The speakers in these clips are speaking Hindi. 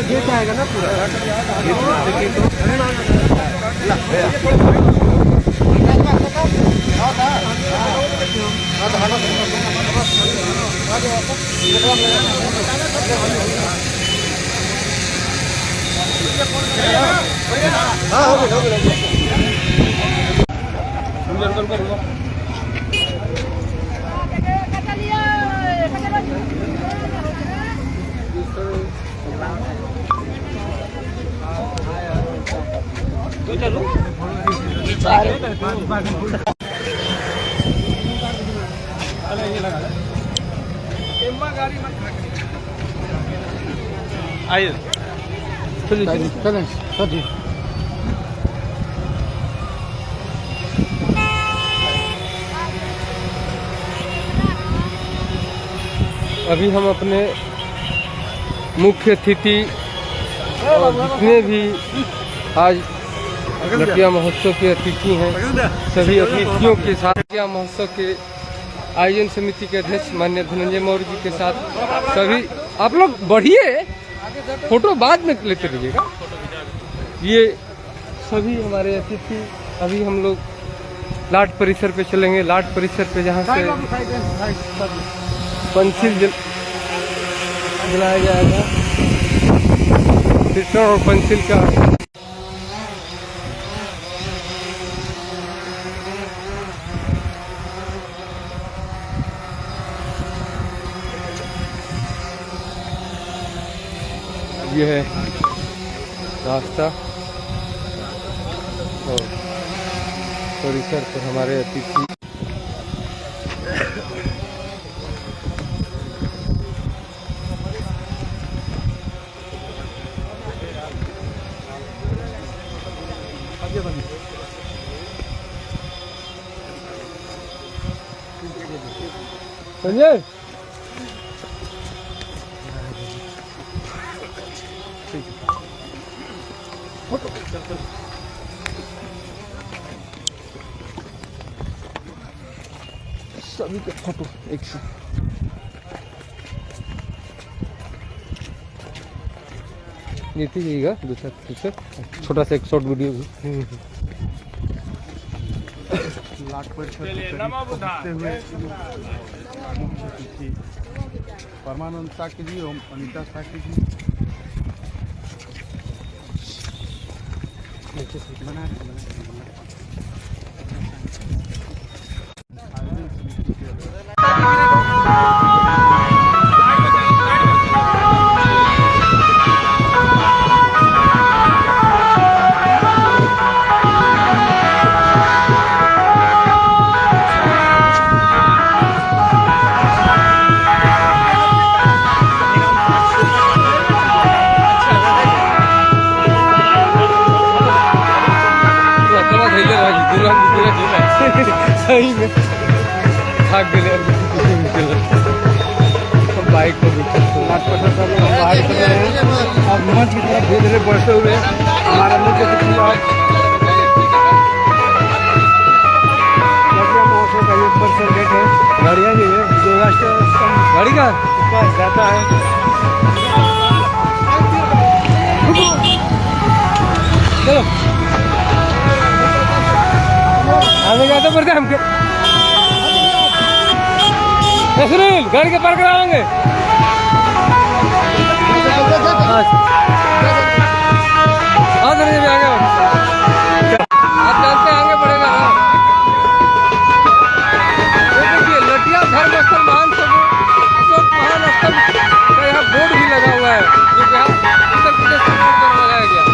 गेट आएगा ना पूरा आइए अभी हम अपने मुख्य अतिथि और जितने भी आज लटिया महोत्सव के अतिथि हैं सभी अतिथियों के साथ लटिया महोत्सव के आयोजन समिति के अध्यक्ष माननीय धनंजय मौर्य जी के साथ सभी आप लोग बढ़िए फोटो बाद में लेते रहिएगा। ये सभी हमारे अतिथि अभी हम लोग लाट परिसर पे चलेंगे। लाट परिसर पे जहाँ से पंचिल जलाया जाएगा। पिस्टन और पंचिल का ये है रास्ता और परिसर पर हमारे अतिथि संजय सभी के फोटो एक से लेते जाइएगा। दूसरा छोटा सा एक शॉर्ट वीडियो भी लाट पर परमानंद साकी जी और अनिता साकी जी बना सही में भाग गए बाइक को बाहर कर रहे हैं। अब मंच की तरफ धीरे धीरे बढ़ते हुए हमारा मुख्य अतिथि महोत्सव का एक परसेंट गेट है। गाड़ियाँ भी है जो राष्ट्रीय गाड़ी का जाता है। चलो आने जाते पड़ते हमके नसरुल गाड़ी के पार कराएंगे। हाँ सर भी आगे आप जानते हैं आगे बढ़ेगा। देखिए लटिया धर्मस्थल महान अशोक महान स्थल का यहाँ बोर्ड भी लगा हुआ है जो यहाँ उत्तर प्रदेश में लगाया गया।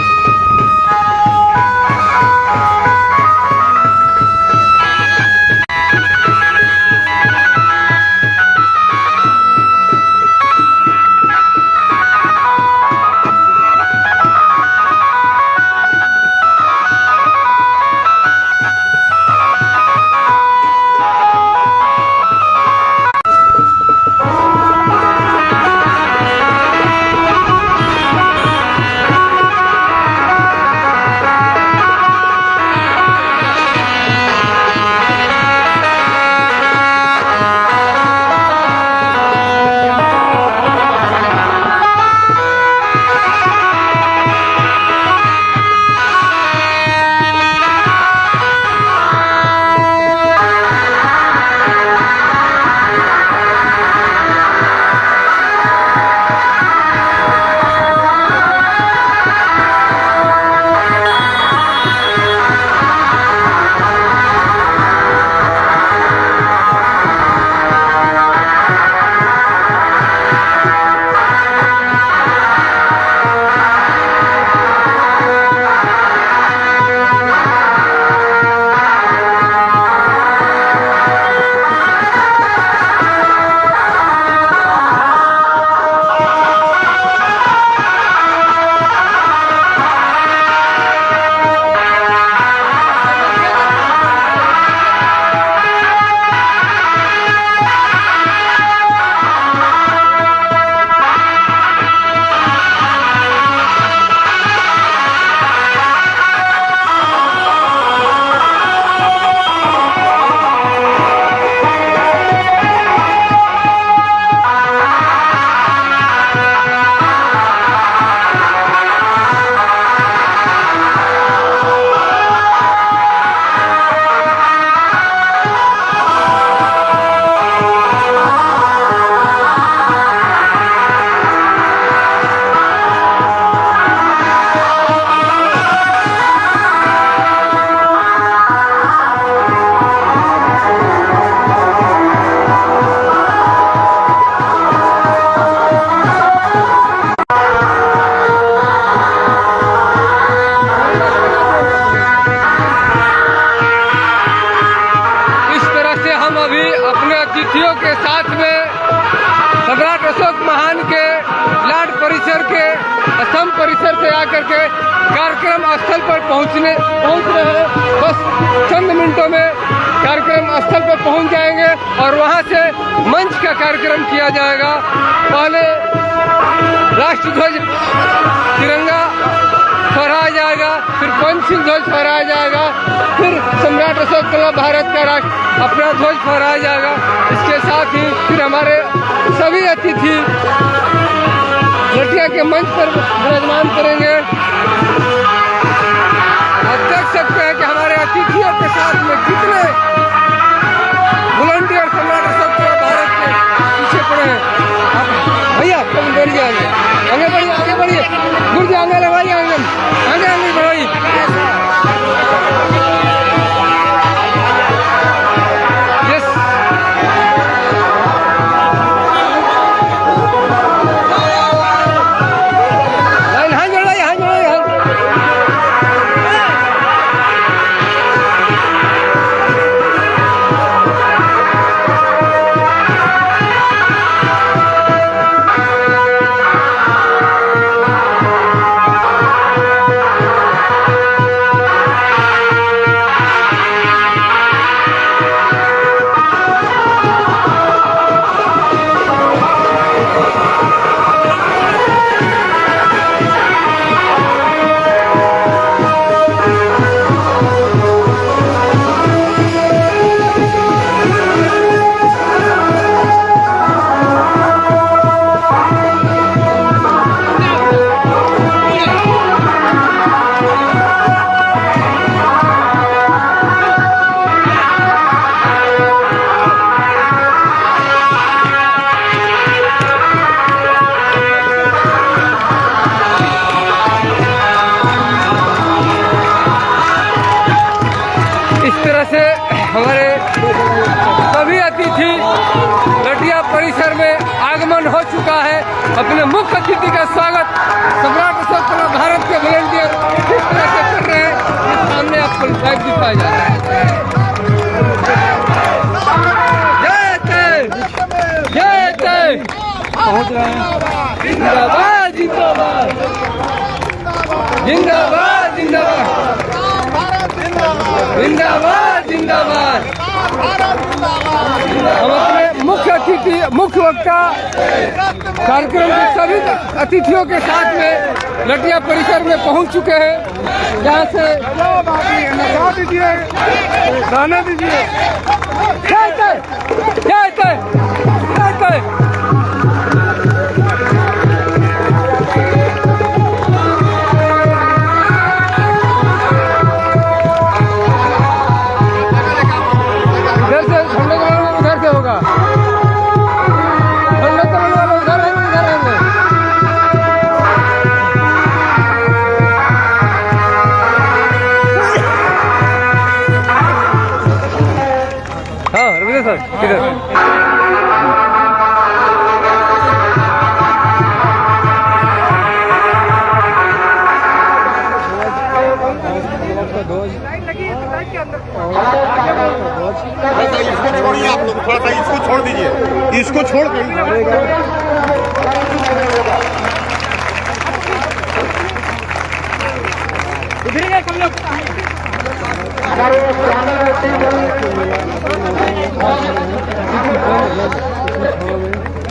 अतिथियों के साथ में सम्राट अशोक महान के लाड परिसर के स्तंभ परिसर से आकर के कार्यक्रम स्थल पर पहुंच रहे हैं। बस चंद मिनटों में कार्यक्रम स्थल पर पहुंच जाएंगे और वहां से मंच का कार्यक्रम किया जाएगा। पहले राष्ट्रध्वज तिरंगा फहराया जाएगा, फिर पंचशील ध्वज फहराया जाएगा, फिर सम्राट अशोक कला भारत का राष्ट्र अपना ध्वज फहराया जाएगा। इसके साथ ही फिर हमारे सभी अतिथि लठिया के मंच पर विराजमान करेंगे। आप देख सकते हैं कि हमारे अतिथियों के साथ में कितने वॉलंटियर सम्राट अशोक कला भारत के पीछे पड़े हैं। भैया कभी बढ़िए आगे बढ़िए गुरु आगे लगाइए, आगे बढ़ाइए। हमारे सभी अतिथि लठिया परिसर में आगमन हो चुका है। अपने मुख्य अतिथि का स्वागत सम्राट अशोक कला भारत के वॉलंटियर किस तरह से कर रहे हैं, ये सामने आपको लाइव दिखाया जा रहा है। जय जय पहुंच रहे हैं। जिंदाबाद जिंदाबाद जिंदाबाद जिंदाबाद जिंदाबाद जिंदाबाद। हम अपने मुख्य अतिथि मुख्य वक्ता कार्यक्रम के सभी अतिथियों के साथ में लठिया परिसर में पहुंच चुके हैं, जहां से दीजिए गाना दीजिए। जय जय जय जय जय जय। सर किधर इसको छोड़िए, आप लोग थोड़ा सा इसको छोड़ दीजिए, इसको छोड़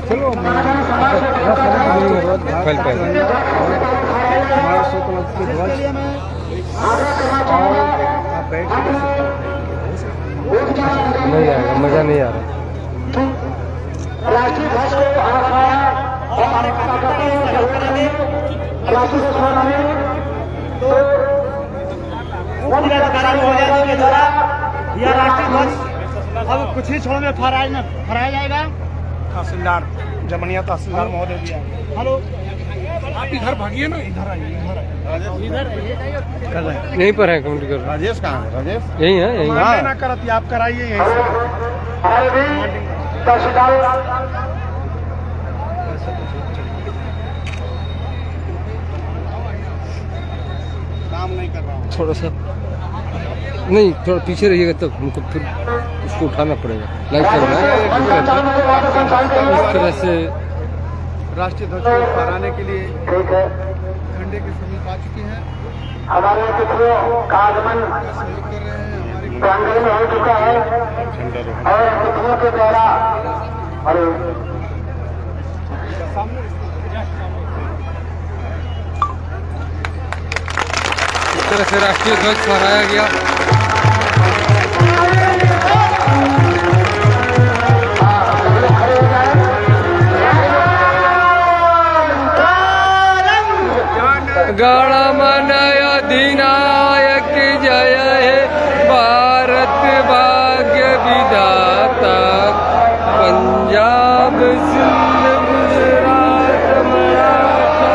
चलो नहीं आएगा, मजा नहीं आ रहा। राष्ट्रीय ध्वज को हमारे हो जाएगा के द्वारा यह राष्ट्रीय ध्वज अब कुछ ही क्षणों में फहराया जाएगा। तहसीलदार जमनिया तहसीलदार महोदय भी है। हेलो, आप इधर भागिए ना, इधर आइए, इधर यहीं पर है कमेटी कर। राजेश कहाँ है? राजेश यही है, यही है ना करती, आप कराइए यहीं से। काम नहीं कर रहा हूँ। थोड़ा सा नहीं, थोड़ा पीछे रहिएगा तब हमको फिर उसको उठाना पड़ेगा। लाइव चल रहा है। इस तरह से राष्ट्रीय ध्वज को फहराने के लिए झंडे के समीप आ चुके हैं। हमारे अतिथियों का आगमन प्रांगण में हो चुका है और अतिथियों के द्वारा इस तरह से राष्ट्रीय ध्वज फहराया गया। गणमनय अधिनायक जय हे भारत भाग्य विधाता, पंजाब सिंध गुजरात मराठा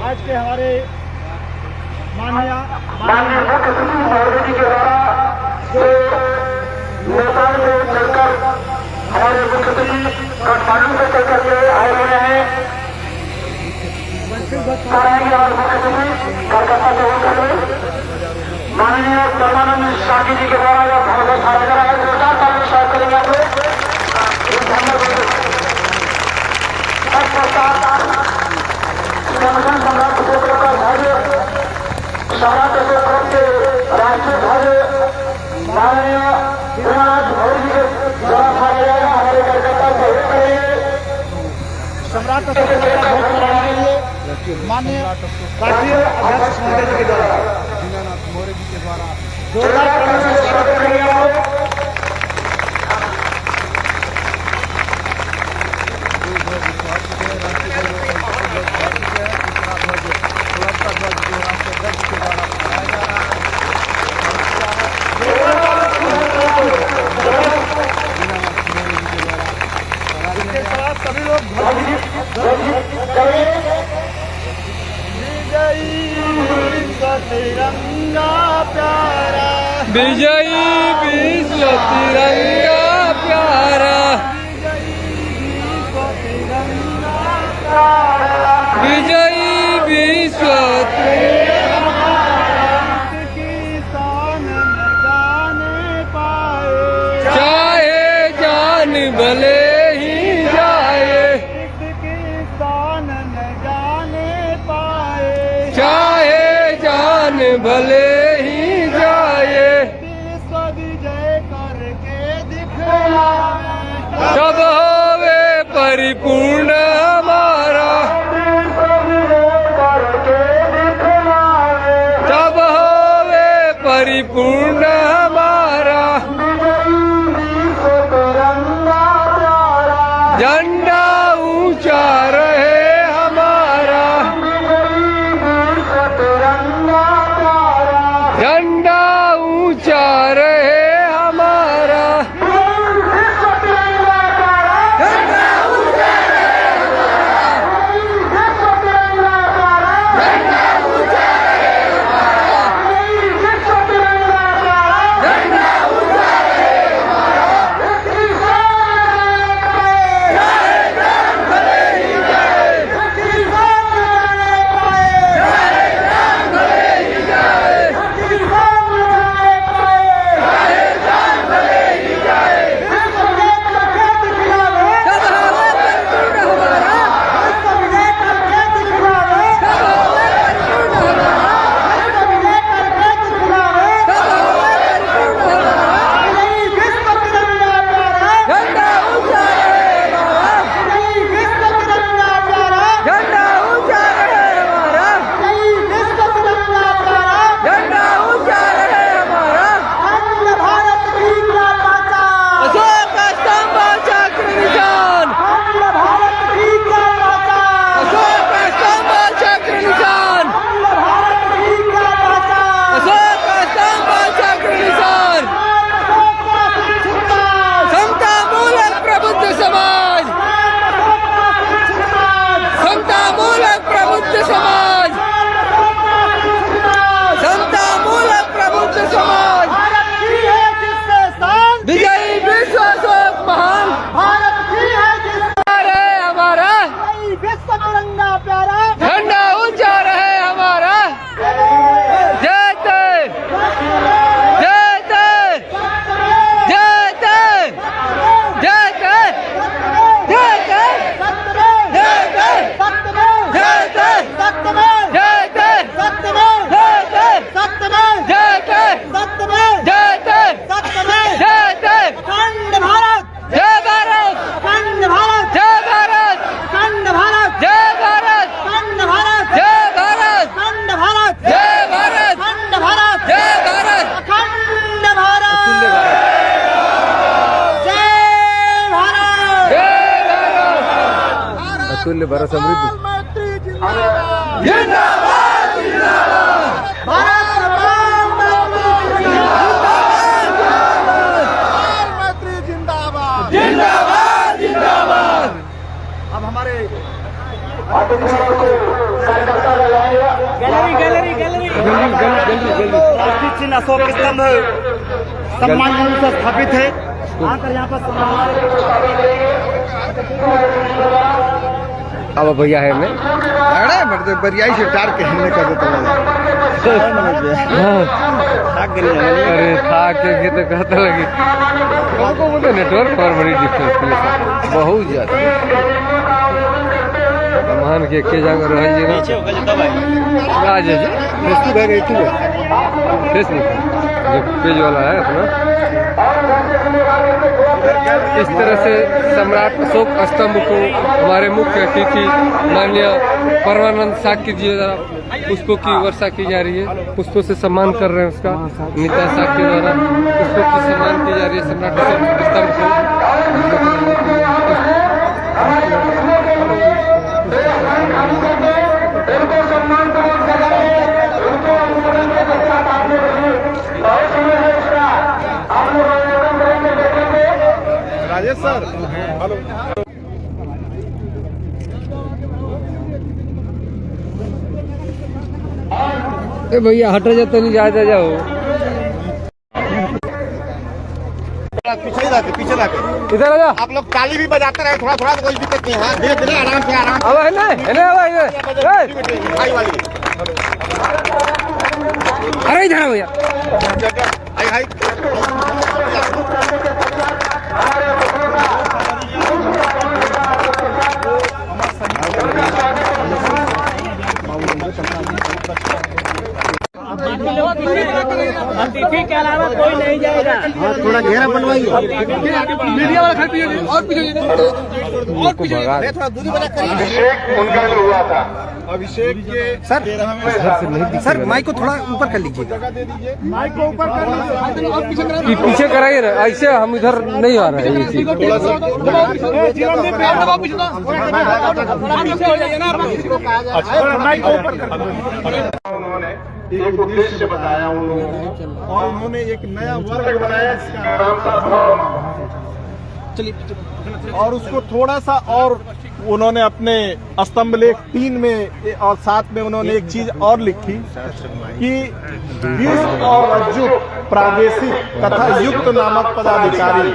आज के हमारे माननीय मुख्य सचिव महोदय जी के द्वारा जो नेपाल से चलकर हमारे मुख्य सचिव काठमांडू से चलकर के आए हुए हैं। और मुख्य सचिव कलकत्ता से होकर माननीय परमानंद शाही जी के द्वारा यह ध्वज फहराया जा रहा है। जोरदार ताली स्वागत करेंगे आप लोग। सम्राट अशोक का ध्वज, सम्राट अशोक के राष्ट्रीय ध्वज माननीय श्रीनाथ मोदी जी के द्वारा फहराया जाएगा। हमारे कलकत्ता से होकर सम्राट अशोक का ध्वज फहराने के लिए माननीय राष्ट्रीय अध्यक्ष महोदय जी के द्वारा दीनानाथ मौर्य जी के द्वारा जोरदार ताली से स्वागत करेंगे आप लोग। सभी लोग तिरंगा प्यारा, विजयी विश्व तिरंगा प्यारा, विजयी विश्व किसान न जाने पाए, चाहे जान भले ही जाए, किसान न जाने पाए, चाहे जान भले ही जाए, विश्व विजय करके दिखलाए, तब होवे परिपूर्ण हमारा, तब होवे परिपूर्ण हमारा, झंडा ऊंचा रहे हमारा, झंडा ऊंचा रहे हमारा, हमारा, झंडा ऊंचा रहे हमारा। जय जय जय जय जय जय जय जय जय अखंड भारत, जय भारत, अखंड भारत, जय भारत, अखंड भारत, जय भारत, अखंड भारत, जय भारत, अखंड भारत, जय भारत, अखंड भारत, जय भारत, अखंड भारत, अतुल्य भारत, जय भारत, जय भारत, अतुल्य भारत समृद्ध। जिंदाबाद जिंदाबाद। जिंदाबाद जिंदाबाद। अब हमारे गैलरी गैलरी गैलरी राष्ट्रीय चिन्ह अशोक स्तंभ सम्मान से स्थापित है। आकर यहाँ पर अब भैया है मैं अरे बरियाई से टार के हिलने का देता अरे था के तो कहता लगी हमको बोलते नेटवर्क पर बड़ी डिफरेंस बहुत ज्यादा मान के जाकर रह जी ना आज फेसबुक है यूट्यूब है फेसबुक जो पेज वाला है अपना। इस तरह से सम्राट अशोक स्तंभ को हमारे मुख्य अतिथि माननीय परमानंद साक्य जी द्वारा पुष्पों की वर्षा की जा रही है। पुष्पों से सम्मान कर रहे हैं उसका नीता साक्य द्वारा पुष्पों की सम्मान की जा रही है सम्राट अशोक स्तंभ को। Rajesh sir hello. ए भैया हट जाते नहीं जाओ पीछे लाके इधर आ जा। आप लोग ताली भी बजाते रहे थोड़ा थोड़ा, कोई दिक्कत नहीं है। धीरे धीरे आराम से अब है ना भाई वाली अरे इधर भैया हाई अतिथि के अलावा कोई नहीं जाएगा। थोड़ा घेरा बनवाइए। मीडिया वाला खड़े और पीछे थोड़ा दूरी बना करिए। उनका जो हुआ था अभिषेक के सर माइक को थोड़ा ऊपर कर लीजिए। माइक को ऊपर कर लीजिए। पीछे कराइए ना ऐसे हम इधर नहीं आ रहे हैं ये चीज। उन्होंने एक उद्देश्य बताया उन्होंने और उन्होंने एक नया वर्ग बनाया और उसको थोड़ा सा और उन्होंने अपने स्तंभ लेख 3 में और 7 में उन्होंने एक चीज और लिखी कि विश्व और अजुत प्रादेशिक तथा युक्त नामक पदाधिकारी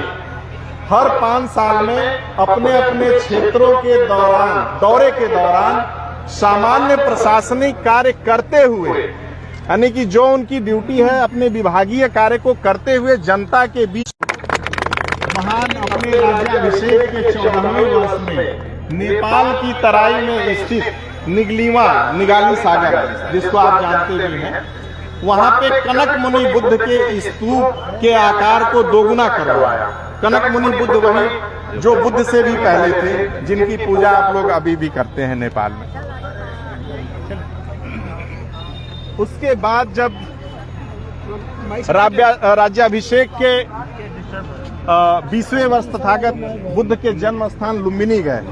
हर 5 साल में अपने अपने क्षेत्रों के दौरे के दौरान सामान्य प्रशासनिक कार्य करते हुए यानी कि जो उनकी ड्यूटी है अपने विभागीय कार्य को करते हुए जनता के बीच महान अपने राज्याभिषेक के 14वें वर्ष में नेपाल की तराई में स्थित निगाली सागर जिसको आप जानते भी हैं वहां पे कनक मुनि बुद्ध के स्तूप के आकार को दोगुना करवाया। कनक मुनि बुद्ध वही जो बुद्ध से भी पहले थे जिनकी पूजा आप लोग अभी भी करते हैं नेपाल में। उसके बाद जब राज्याभिषेक के 20वें वर्ष तथागत बुद्ध के जन्म स्थान लुम्बिनी गए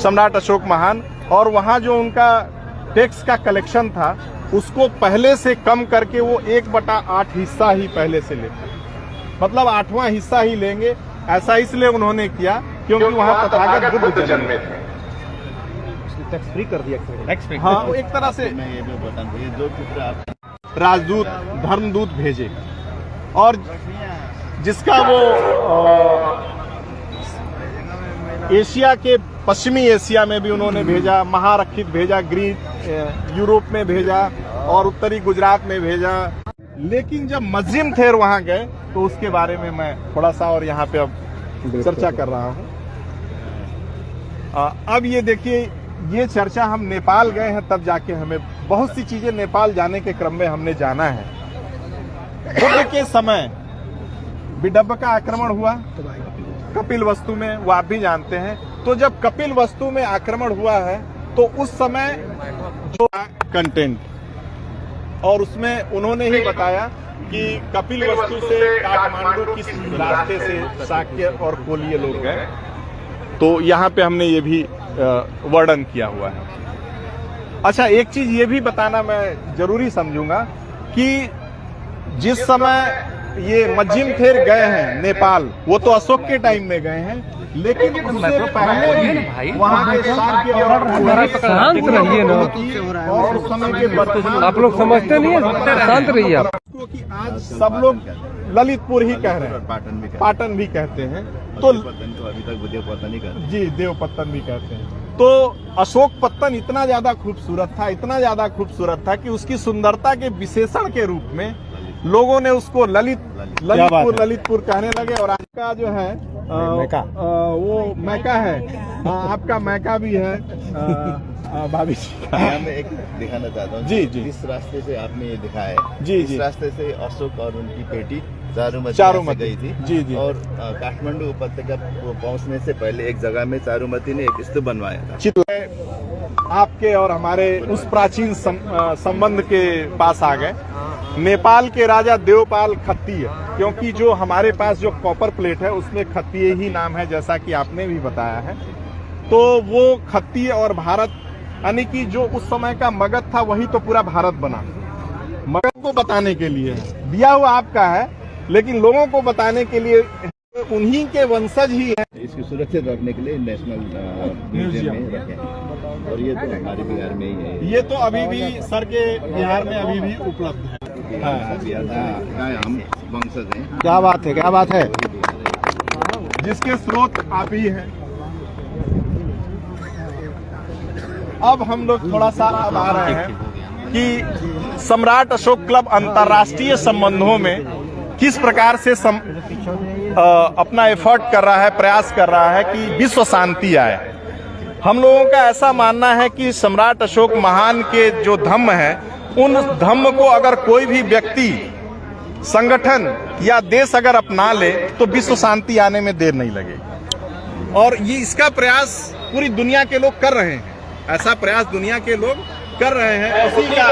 सम्राट अशोक महान और वहां जो उनका टैक्स का कलेक्शन था उसको पहले से कम करके वो 1/8 हिस्सा ही पहले से लेते मतलब 8वां हिस्सा ही लेंगे। ऐसा इसलिए उन्होंने किया क्योंकि वहां तथागत बुद्ध जन्मे थे। टैक्स फ्री कर दिया। हाँ एक तरह से राजदूत धर्मदूत भेजे और जिसका वो एशिया के पश्चिमी एशिया में भी उन्होंने भेजा, महारखित भेजा, ग्रीक यूरोप में भेजा और उत्तरी गुजरात में भेजा। लेकिन जब मजिम थेर वहां गए तो उसके बारे में मैं थोड़ा सा और यहाँ पे अब चर्चा कर रहा हूँ। अब ये देखिए, ये चर्चा हम नेपाल गए हैं तब जाके हमें बहुत सी चीजें नेपाल जाने के क्रम में हमने जाना है। बुद्ध के समय विडम्ब का आक्रमण हुआ कपिल वस्तु में, वो आप भी जानते हैं। तो जब कपिल वस्तु में आक्रमण हुआ है तो उस समय जो कंटेंट, और उसमें उन्होंने ही बताया कि कपिल वस्तु से काठमांडू किस रास्ते से शाक्य और कोलिय लोग गए। तो यहाँ पे हमने ये भी वर्णन किया हुआ है। अच्छा, एक चीज ये भी बताना मैं जरूरी समझूंगा कि जिस समय ये मजिम थेर गए हैं नेपाल, वो तो अशोक के टाइम में गए हैं, लेकिन उससे पहले भी वहाँ के शाक्य और शांत रहिए ना, और उस समय के आप लोग समझते नहीं है, शांत रहिए आप। कि आज सब लोग ललितपुर ही कह रहे हैं, पाटन भी कहते हैं, तो अभी तक देवपत्तन ही कहते हैं। जी, देवपत्तन भी कहते हैं। तो अशोक पत्तन इतना ज्यादा खूबसूरत था, इतना ज्यादा खूबसूरत था कि उसकी सुंदरता के विशेषण के रूप में लोगों ने उसको ललितपुर कहने लगे। और आपका जो है वो मैका है, आपका मैका भी है भाभी जी का। मैं एक दिखाना चाहता हूँ जी, जी। जिस रास्ते से आपने ये दिखाया जी, इस जी। रास्ते से अशोक और उनकी बेटी चारुमती चारुमती गई थी। जी, जी। और काठमांडू उपत्यका पहुंचने से पहले एक जगह में चारुमती ने एक स्तूप बनवाया था। चित्र आपके और हमारे उस प्राचीन संबंध के पास आ गए। नेपाल के राजा देवपाल खत्तीय, क्योंकि जो हमारे पास जो कॉपर प्लेट है उसमें खत्तीय ही नाम है, जैसा कि आपने भी बताया है। तो वो खत्तीय और भारत, यानी कि जो उस समय का मगध था वही तो पूरा भारत बना। मगध को बताने के लिए है, दिया हुआ आपका है, लेकिन लोगों को बताने के लिए उन्हीं के वंशज ही है। इसकी सुरक्षित रखने के लिए नेशनल म्यूजियम में रखे हैं। और ये तो हमारे बिहार में ही है। ये तो अभी भी सर के बिहार में अभी भी उपलब्ध है। हम वंशज हैं। क्या बात है, क्या बात है, जिसके स्रोत आप ही हैं। अब हम लोग थोड़ा सा अब आ रहे हैं कि सम्राट अशोक क्लब अंतर्राष्ट्रीय संबंधों में किस प्रकार से अपना एफर्ट कर रहा है, प्रयास कर रहा है कि विश्व शांति आए। हम लोगों का ऐसा मानना है कि सम्राट अशोक महान के जो धम्म है, उन धम्म को अगर कोई भी व्यक्ति, संगठन या देश अगर अपना ले तो विश्व शांति आने में देर नहीं लगेगी। और ये इसका प्रयास पूरी दुनिया के लोग कर रहे हैं, ऐसा प्रयास दुनिया के लोग कर रहे हैं। उसी का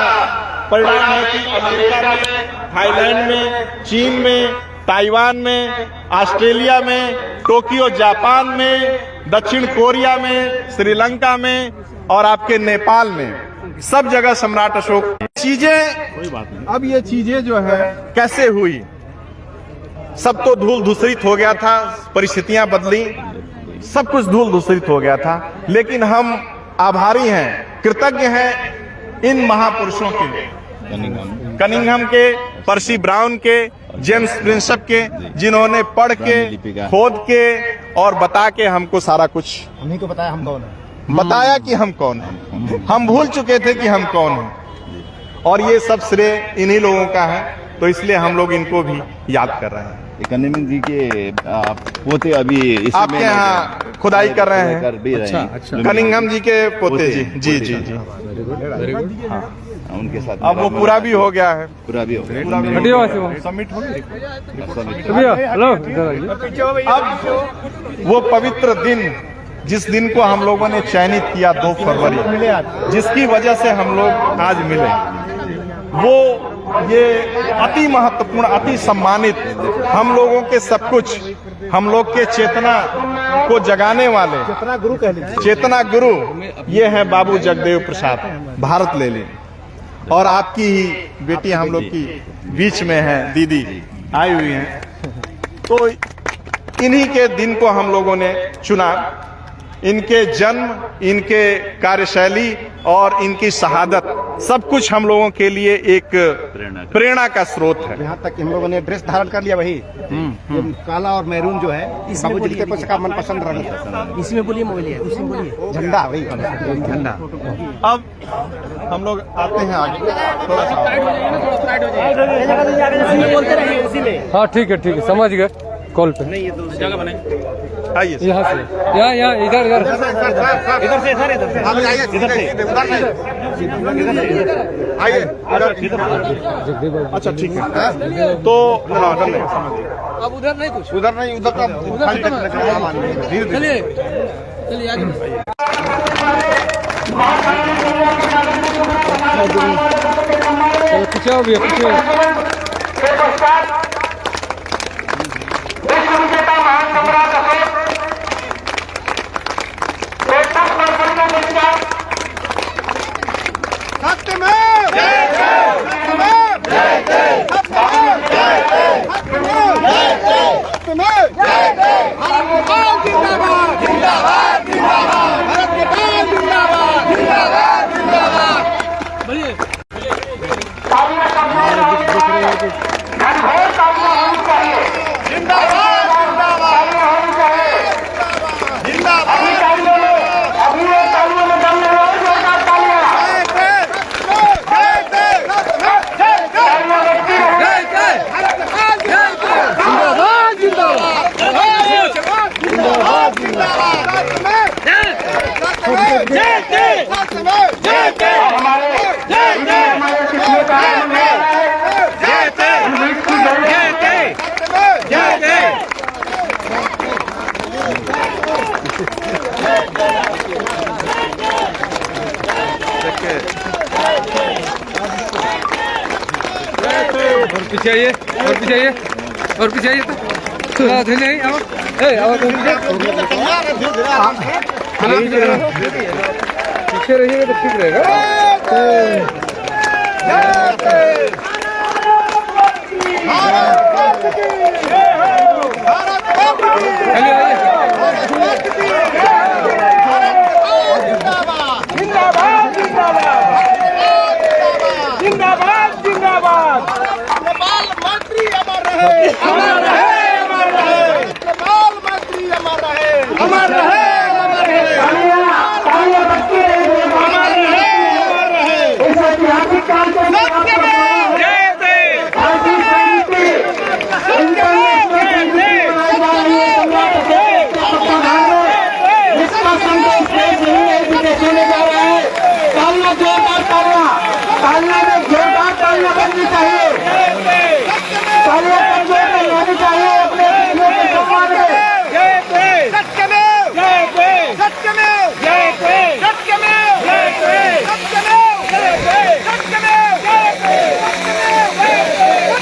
परिणाम है कि अमेरिका में, थाईलैंड में, चीन में, ताइवान में, ऑस्ट्रेलिया में, टोक्यो जापान में, दक्षिण कोरिया में, श्रीलंका में और आपके नेपाल में, सब जगह सम्राट अशोक चीजें। अब ये चीजें जो है कैसे हुई, सब तो धूल धूसरित हो गया था, परिस्थितियां बदली, सब कुछ धूल धूसरित हो गया था। लेकिन हम आभारी हैं, कृतज्ञ हैं इन महापुरुषों के, कनिंघम के, पर्सी ब्राउन के, जेम्स प्रिंसप के, जिन्होंने पढ़ के, खोद के और बता के हमको सारा कुछ, हमही को बताया हम कौन है, बताया कि हम कौन हैं। हम भूल चुके थे कि हम कौन हैं, और ये सब श्रेय इन्हीं लोगों का है। तो इसलिए हम लोग इनको भी याद कर रहे हैं। कनिंघम जी के पोते अभी आपके यहाँ खुदाई कर रहे हैं। अच्छा। कनिंघम जी के पोते जी, जी जी जी, हाँ, उनके साथ अब वो पूरा भी हो गया है, पूरा भी हो गया। हटिए वहाँ से, वहाँ। सबमिट हो गया। हेलो, अब वो पवित्र दिन, जिस दिन को हम लोगों ने चयनित किया 2 फरवरी, जिसकी वजह से हम लोग आज मिले, वो ये अति महत्वपूर्ण, अति सम्मानित, हम लोगों के सब कुछ, हम लोग के चेतना को जगाने वाले चेतना गुरु कह लीजिए, चेतना गुरु ये है बाबू जगदेव प्रसाद भारत ले लें। और आपकी ही बेटी हम लोग की बीच में है, दीदी आई हुई हैं। तो इन्हीं के दिन को हम लोगों ने चुना। इनके जन्म, इनके कार्यशैली और इनकी शहादत सब कुछ हम लोगों के लिए एक प्रेरणा का स्रोत है। यहाँ तक कि हम लोगों ने ड्रेस धारण कर लिया वही ये काला और मैरून जो है बाबूजी के कुछ का मनपसंद रंग है। इसमें बोलिए मोबाइल है, उसमें बोलिए झंडा वही झंडा। अब हम लोग आते हैं आगे थोड़ा सा। बोलते रहिए इसी में। हाँ ठीक है समझ गए। कॉल पे आइए यहाँ से यहाँ इधर इधर से सर इधर से आइए। जगदीप बाबू। अच्छा ठीक है तो हाँ समझ गए। अब उधर नहीं कुछ, उधर नहीं, उधर का धीरे धीरे। चलिए चलिए आगे। चलो पीछे हो भैया पीछे। और पीछे आइए और पीछे आइए और पीछे आइए तो नहीं आओ पीछे रहिएगा तो ठीक रहेगा।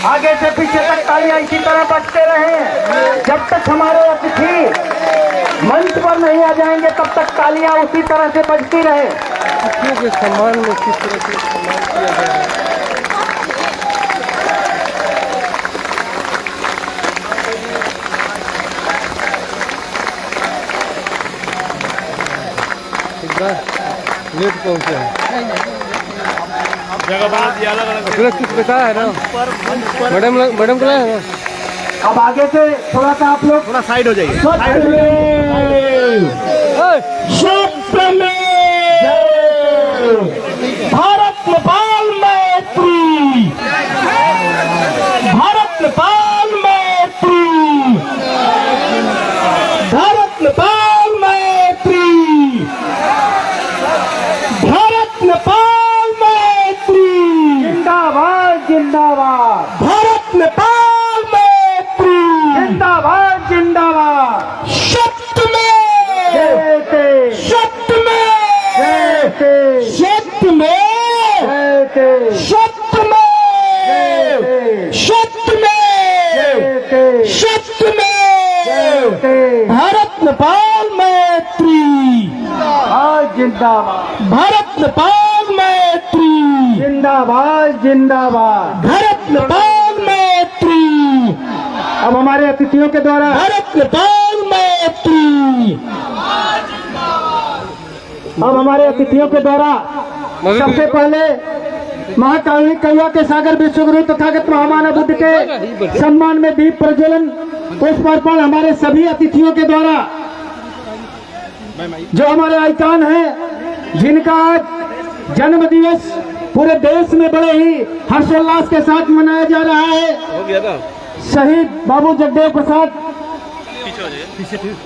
आगे से पीछे तक तालियां इसी तरह बजते रहे जब तक हमारे अतिथि मंच पर नहीं आ जाएंगे तब तक तालियां उसी तरह से बजती रहे। अतिथियों के सम्मान में किस तरह से सम्मान किया गया है। लेट पहुंचे हैं कुछ बताया है ना मैडम को लाया है ना। अब आगे से थोड़ा सा आप लोग थोड़ा साइड हो जाइए। भारत नेपाल मैत्री, भारत नेपाल मैत्री, भारत नेपाल मैत्री, भारत नेपाल मैत्री, जिंदाबाद जिंदाबाद, भारत नेपाल मैत्री, जिंदाबाद जिंदाबाद, सत्य में जयते, सत्य में जयते, सत्य में जयते, सत्य में जयते, सत्य में जयते, सत्य में जयते, भारत नेपाल मैत्री जिंदाबाद, भारत नेपाल मैत्री जिंदाबाद जिंदाबाद, भारत नेपाल मैत्री। अब हमारे अतिथियों के द्वारा भारत नेपाल मैत्री, अब हमारे अतिथियों के द्वारा सबसे पहले महाकारुणिक कौवा के सागर विश्वगुरु तथागत महामानव बुद्ध के सम्मान में दीप प्रज्वलन पुष्प अर्पण हमारे सभी अतिथियों के द्वारा, जो हमारे आइकान हैं, जिनका आज जन्म दिवस पूरे देश में बड़े ही हर्षोल्लास के साथ मनाया जा रहा है। शहीद बाबू जगदेव प्रसाद,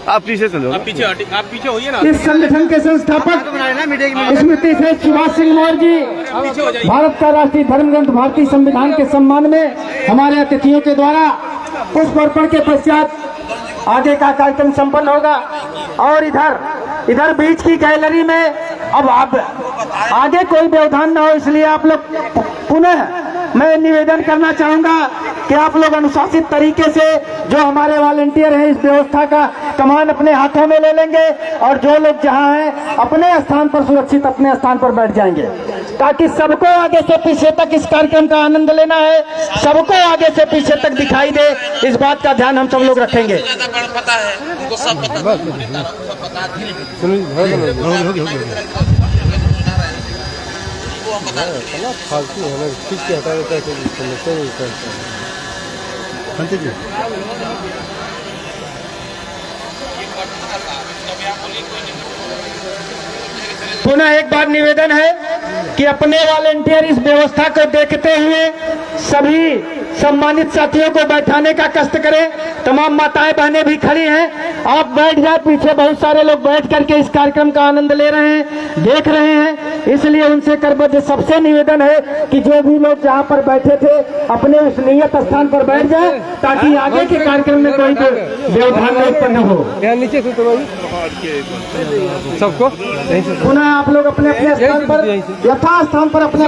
आप पीछे चलो, आप पीछे होइए ना। इस संगठन के संस्थापक स्मृति से सुभाष सिंह मौर्य जी, भारत का राष्ट्रीय धर्म ग्रंथ भारतीय संविधान के सम्मान में हमारे अतिथियों के द्वारा पुष्प अर्पण के पश्चात आगे का कार्यक्रम संपन्न होगा। और इधर बीच की गैलरी में अब आप आगे कोई व्यवधान न हो, इसलिए आप लोग पुनः मैं निवेदन करना चाहूंगा कि आप लोग अनुशासित तरीके से, जो हमारे वॉलंटियर हैं, इस व्यवस्था का कमान अपने हाथों में ले लेंगे और जो लोग जहां हैं अपने स्थान पर सुरक्षित अपने स्थान पर बैठ जाएंगे, ताकि सबको आगे से पीछे तक इस कार्यक्रम का आनंद लेना है, सबको आगे से पीछे तक दिखाई दे, इस बात का ध्यान हम सब लोग रखेंगे। फालतू हमें खींच के हटा देता है, समझते नहीं करता। पुनः एक बार निवेदन है कि अपने वॉलंटियर इस व्यवस्था को देखते हुए सभी सम्मानित साथियों को बैठाने का कष्ट करें। तमाम माताएं बहनें भी खड़ी हैं, आप बैठ जाए, पीछे बहुत सारे लोग बैठ करके इस कार्यक्रम का आनंद ले रहे हैं, देख रहे हैं, इसलिए उनसे करबद्ध सबसे निवेदन है कि जो भी लोग जहाँ पर बैठे थे अपने उस नियत स्थान पर बैठ जाए, ताकि आगे के कार्यक्रम में कोई व्यवधान न उत्पन्न हो। यहाँ नीचे से तो सबको पुनः आप लोग अपने अपने स्थान पर यथास्थान पर अपने